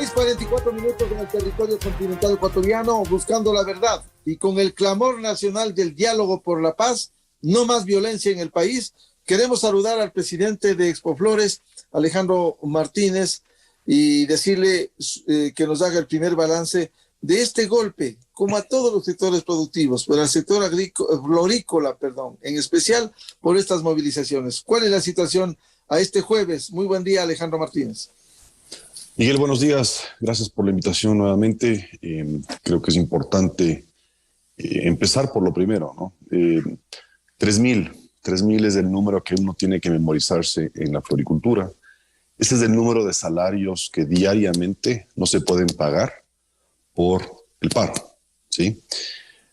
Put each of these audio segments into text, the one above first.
6:44 en el territorio continental ecuatoriano, buscando la verdad y con el clamor nacional del diálogo por la paz, no más violencia en el país. Queremos saludar al presidente de Expoflores, Alejandro Martínez, y decirle que nos haga el primer balance de este golpe, como a todos los sectores productivos, pero al sector florícola, en especial por estas movilizaciones. ¿Cuál es la situación a este jueves? Muy buen día, Alejandro Martínez. Miguel, buenos días. Gracias por la invitación nuevamente. Creo que es importante empezar por lo primero, ¿no? 3.000 es el número que uno tiene que memorizarse en la floricultura. Ese es el número de salarios que diariamente no se pueden pagar por el paro, ¿sí?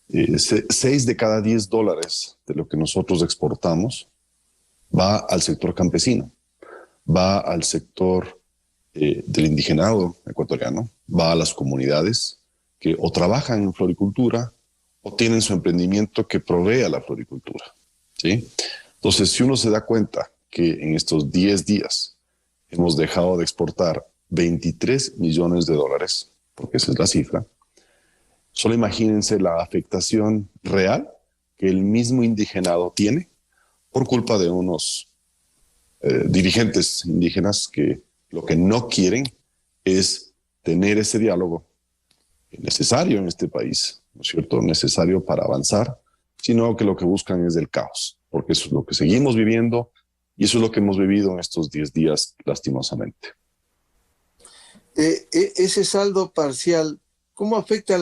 6 de cada 10 dólares de lo que nosotros exportamos va al sector campesino, va al sector del indigenado ecuatoriano, va a las comunidades que o trabajan en floricultura o tienen su emprendimiento que provee a la floricultura, ¿sí? Entonces, si uno se da cuenta que en estos 10 días hemos dejado de exportar 23 millones de dólares, porque esa es la cifra, solo imagínense la afectación real que el mismo indigenado tiene por culpa de unos dirigentes indígenas que lo que no quieren es tener ese diálogo necesario en este país, ¿no es cierto? Necesario para avanzar, sino que lo que buscan es el caos, porque eso es lo que seguimos viviendo y eso es lo que hemos vivido en estos 10 días, lastimosamente. Ese saldo parcial, ¿cómo afecta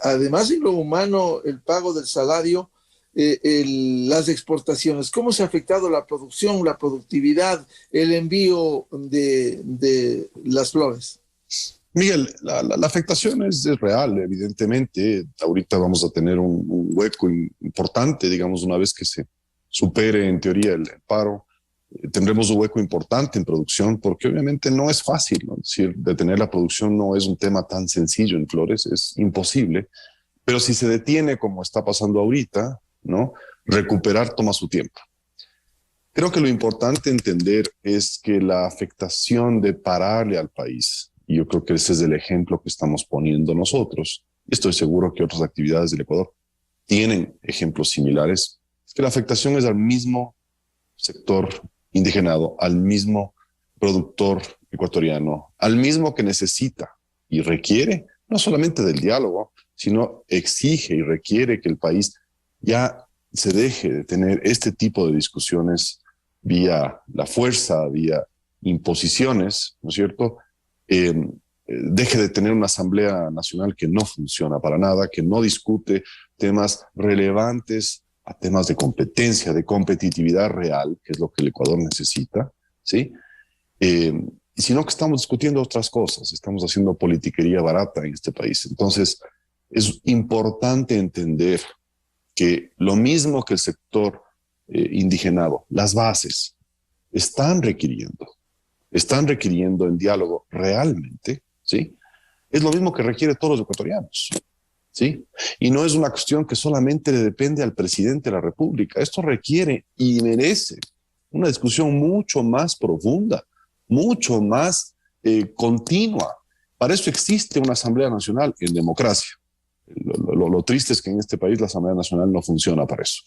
además de lo humano, el pago del salario, las exportaciones? ¿Cómo se ha afectado la producción, la productividad, el envío de las flores? Miguel, la afectación es real, evidentemente. Ahorita vamos a tener un hueco importante, digamos, una vez que se supere en teoría el paro. Tendremos un hueco importante en producción porque obviamente no es fácil, ¿no? Es decir, detener la producción no es un tema tan sencillo en flores, es imposible. Pero si se detiene como está pasando ahorita, ¿no? Recuperar toma su tiempo. Creo que lo importante entender es que la afectación de pararle al país, y yo creo que ese es el ejemplo que estamos poniendo nosotros, estoy seguro que otras actividades del Ecuador tienen ejemplos similares, es que la afectación es al mismo sector indigenado, al mismo productor ecuatoriano, al mismo que necesita y requiere no solamente del diálogo, sino exige y requiere que el país ya se deje de tener este tipo de discusiones vía la fuerza, vía imposiciones, ¿no es cierto? Deje de tener una Asamblea Nacional que no funciona para nada, que no discute temas relevantes a temas de competencia, de competitividad real, que es lo que el Ecuador necesita, ¿sí? Sino que estamos discutiendo otras cosas, estamos haciendo politiquería barata en este país. Entonces, es importante entender que lo mismo que el sector indigenado, las bases, están requiriendo en diálogo realmente, ¿sí? Es lo mismo que requiere todos los ecuatorianos, ¿sí? Y no es una cuestión que solamente le depende al presidente de la República. Esto requiere y merece una discusión mucho más profunda, mucho más continua. Para eso existe una Asamblea Nacional en democracia. Lo triste es que en este país la Asamblea Nacional no funciona para eso.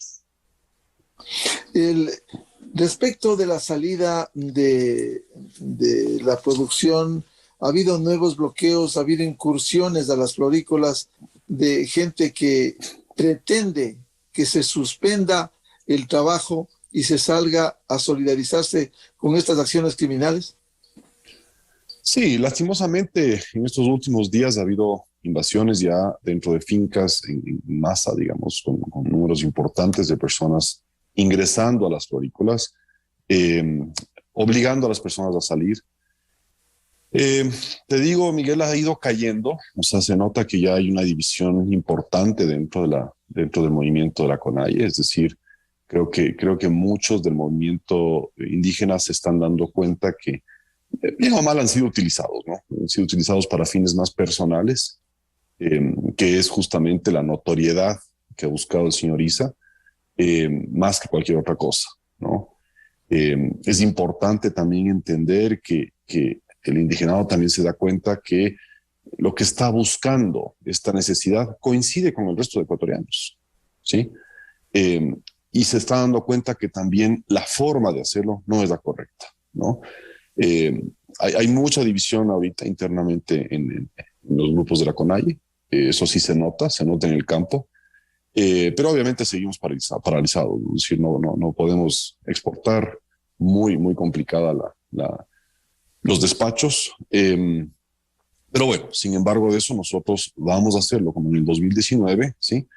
Respecto de la salida de la producción, ha habido nuevos bloqueos, ha habido incursiones a las florícolas de gente que pretende que se suspenda el trabajo y se salga a solidarizarse con estas acciones criminales. Sí, lastimosamente en estos últimos días ha habido invasiones ya dentro de fincas en masa, digamos, con números importantes de personas ingresando a las florícolas, obligando a las personas a salir. Te digo, Miguel, ha ido cayendo, o sea, se nota que ya hay una división importante dentro del movimiento de la CONAIE, es decir, creo que muchos del movimiento indígena se están dando cuenta que bien o mal han sido utilizados, ¿no? Han sido utilizados para fines más personales, que es justamente la notoriedad que ha buscado el señor Issa, más que cualquier otra cosa, ¿no? Es importante también entender que el indigenado también se da cuenta que lo que está buscando, esta necesidad, coincide con el resto de ecuatorianos, ¿sí? Y se está dando cuenta que también la forma de hacerlo no es la correcta, ¿no? Hay mucha división ahorita internamente en los grupos de la CONAIE, eso sí se nota en el campo, pero obviamente seguimos paralizados, es decir, no podemos exportar, muy complicada los despachos, pero bueno, sin embargo de eso nosotros vamos a hacerlo como en el 2019, ¿sí?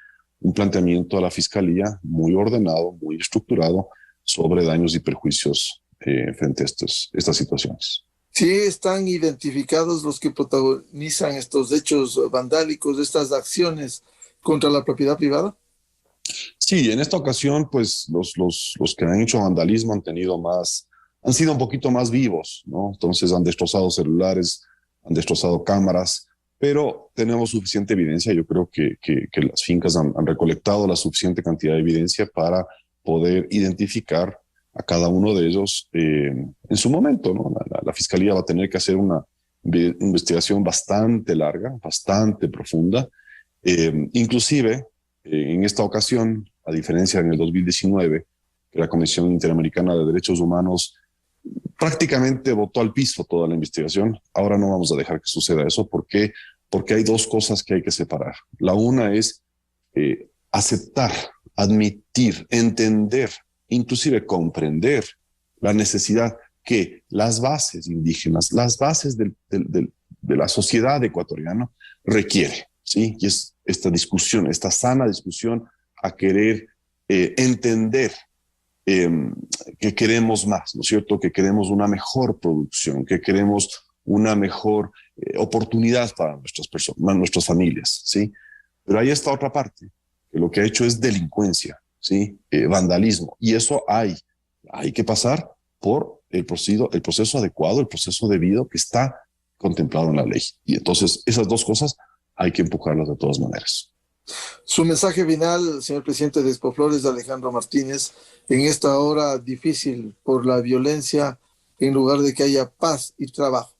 Un planteamiento a la Fiscalía muy ordenado, muy estructurado sobre daños y perjuicios frente a estas situaciones. Sí, están identificados los que protagonizan estos hechos vandálicos, estas acciones contra la propiedad privada. Sí, en esta ocasión, pues los que han hecho vandalismo han sido un poquito más vivos, ¿no? Entonces han destrozado celulares, han destrozado cámaras, pero tenemos suficiente evidencia. Yo creo que las fincas han recolectado la suficiente cantidad de evidencia para poder identificar a cada uno de ellos en su momento, ¿no? La Fiscalía va a tener que hacer una investigación bastante larga, bastante profunda. Inclusive, en esta ocasión, a diferencia en el 2019, que la Comisión Interamericana de Derechos Humanos prácticamente botó al piso toda la investigación, ahora no vamos a dejar que suceda eso. ¿Por qué? Porque hay dos cosas que hay que separar. La una es aceptar, admitir, entender, inclusive comprender la necesidad que las bases indígenas, las bases de la sociedad ecuatoriana requiere, ¿sí? Y es esta discusión, esta sana discusión a querer entender que queremos más, ¿no es cierto? Que queremos una mejor producción, que queremos una mejor oportunidad para nuestras familias, ¿sí? Pero hay esta otra parte, que lo que ha hecho es delincuencia, ¿sí? Vandalismo, y eso hay que pasar por el proceso adecuado, el proceso debido que está contemplado en la ley. Y entonces esas dos cosas hay que empujarlas de todas maneras. Su mensaje final, señor presidente de Expoflores, Alejandro Martínez, en esta hora difícil por la violencia, en lugar de que haya paz y trabajo.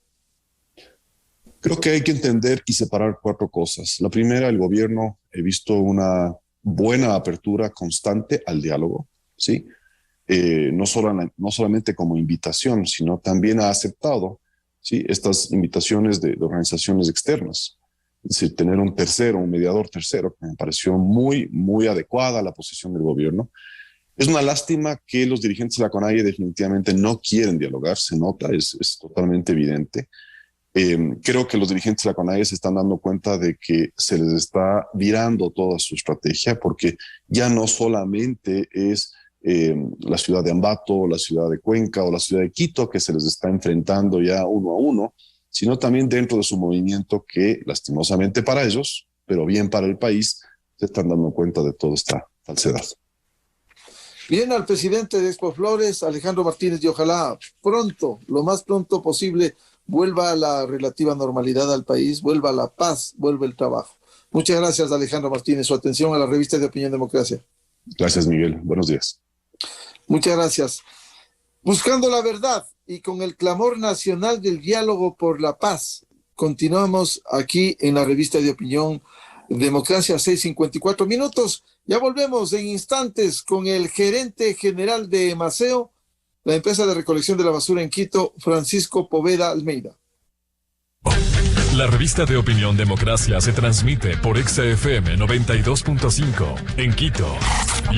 Creo que hay que entender y separar cuatro cosas. La primera, el gobierno, he visto una buena apertura constante al diálogo, ¿sí? No solamente como invitación, sino también ha aceptado, ¿sí?, estas invitaciones de organizaciones externas. Es decir, tener un mediador tercero, que me pareció muy adecuada a la posición del gobierno. Es una lástima que los dirigentes de la CONAIE definitivamente no quieren dialogar, se nota, es totalmente evidente. Creo que los dirigentes de la CONAIE se están dando cuenta de que se les está virando toda su estrategia, porque ya no solamente es la ciudad de Ambato, la ciudad de Cuenca o la ciudad de Quito que se les está enfrentando ya uno a uno, sino también dentro de su movimiento que, lastimosamente para ellos, pero bien para el país, se están dando cuenta de toda esta falsedad. Bien, al presidente de Expoflores, Alejandro Martínez, y ojalá pronto, lo más pronto posible, vuelva a la relativa normalidad al país, vuelva la paz, vuelva el trabajo. Muchas gracias, Alejandro Martínez. Su atención a la revista de Opinión Democracia. Gracias, Miguel. Buenos días. Muchas gracias. Buscando la verdad y con el clamor nacional del diálogo por la paz, continuamos aquí en la revista de Opinión Democracia, 6:54 minutos. Ya volvemos en instantes con el gerente general de Maceo, la empresa de recolección de la basura en Quito, Francisco Poveda Almeida. La revista de Opinión Democracia se transmite por XFM 92.5 en Quito.